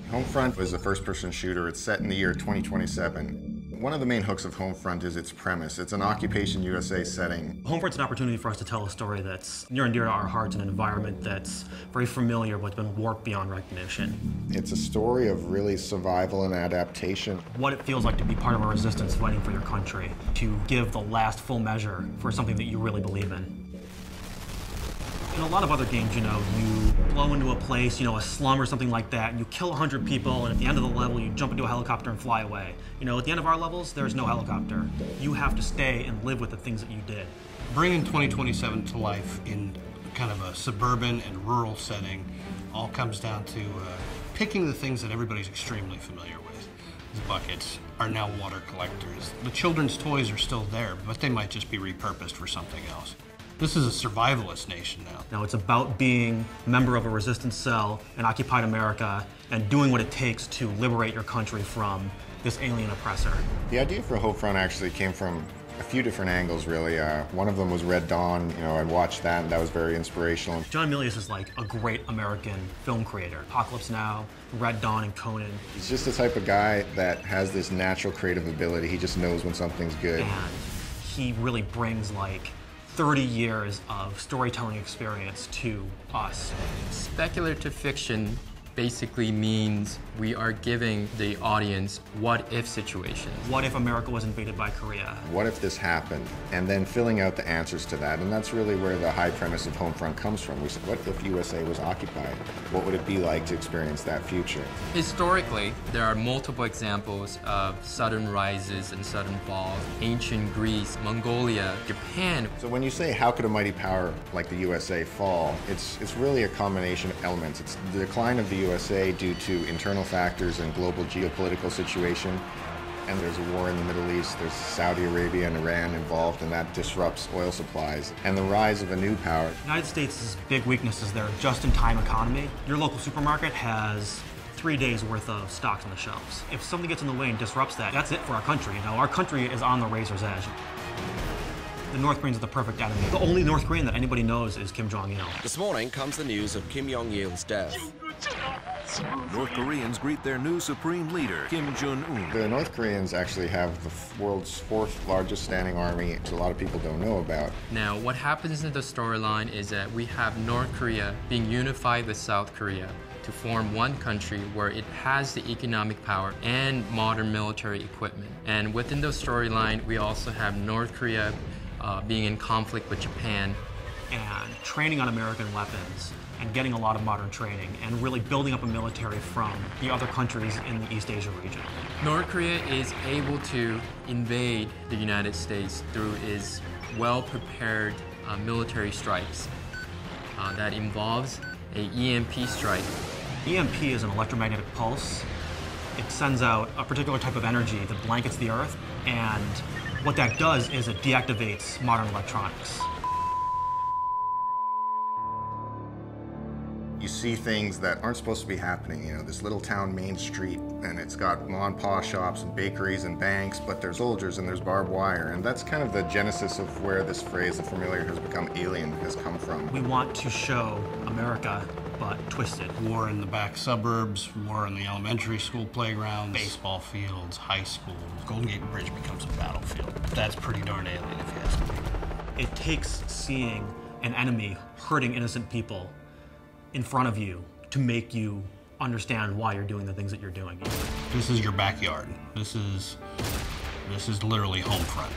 Homefront is a first-person shooter. It's set in the year 2027. One of the main hooks of Homefront is its premise. It's an Occupation USA setting. Homefront's an opportunity for us to tell a story that's near and dear to our hearts in an environment that's very familiar but been warped beyond recognition. It's a story of really survival and adaptation. What it feels like to be part of a resistance fighting for your country, to give the last full measure for something that you really believe in. In a lot of other games, you blow into a place, a slum or something like that, and you kill 100 people, and at the end of the level, you jump into a helicopter and fly away. At the end of our levels, there's no helicopter. You have to stay and live with the things that you did. Bringing 2027 to life in kind of a suburban and rural setting all comes down to picking the things that everybody's extremely familiar with. The buckets are now water collectors. The children's toys are still there, but they might just be repurposed for something else. This is a survivalist nation now. Now it's about being a member of a resistance cell in occupied America and doing what it takes to liberate your country from this alien oppressor. The idea for Homefront actually came from a few different angles, really. One of them was Red Dawn. I watched that, and that was very inspirational. John Milius is like a great American film creator. Apocalypse Now, Red Dawn, and Conan. He's just the type of guy that has this natural creative ability. He just knows when something's good. And he really brings 30 years of storytelling experience to us. Speculative fiction basically means we are giving the audience what-if situations. What if America was invaded by Korea? What if this happened? And then filling out the answers to that. And that's really where the high premise of Homefront comes from. We said, what if USA was occupied? What would it be like to experience that future? Historically, there are multiple examples of sudden rises and sudden falls. Ancient Greece, Mongolia, Japan. So when you say, how could a mighty power like the USA fall? It's really a combination of elements. It's the decline of the USA due to internal factors and global geopolitical situation. And there's a war in the Middle East. There's Saudi Arabia and Iran involved, and that disrupts oil supplies. And the rise of a new power. The United States' big weakness is their just-in-time economy. Your local supermarket has 3 days worth of stocks on the shelves. If something gets in the way and disrupts that, that's it for our country. Our country is on the razor's edge. The North Koreans are the perfect enemy. The only North Korean that anybody knows is Kim Jong-il. This morning comes the news of Kim Jong-il's death. North Koreans greet their new supreme leader, Kim Jong-un. The North Koreans actually have the world's 4th largest standing army, which a lot of people don't know about. Now, what happens in the storyline is that we have North Korea being unified with South Korea to form one country where it has the economic power and modern military equipment. And within the storyline, we also have North Korea being in conflict with Japan. And training on American weapons and getting a lot of modern training and really building up a military from the other countries in the East Asia region. North Korea is able to invade the United States through its well-prepared military strikes. That involves a EMP strike. EMP is an electromagnetic pulse. It sends out a particular type of energy that blankets the Earth, and what that does is it deactivates modern electronics. You see things that aren't supposed to be happening. This little town main street, and it's got mom and pa shops and bakeries and banks, but there's soldiers and there's barbed wire. And that's kind of the genesis of where this phrase, the familiar has become alien, has come from. We want to show America, but twisted. War in the back suburbs, war in the elementary school playgrounds, baseball fields, high schools. Golden Gate Bridge becomes a battlefield. That's pretty darn alien if you ask me. It takes seeing an enemy hurting innocent people in front of you to make you understand why you're doing the things that you're doing. This is your backyard. This is literally Homefront.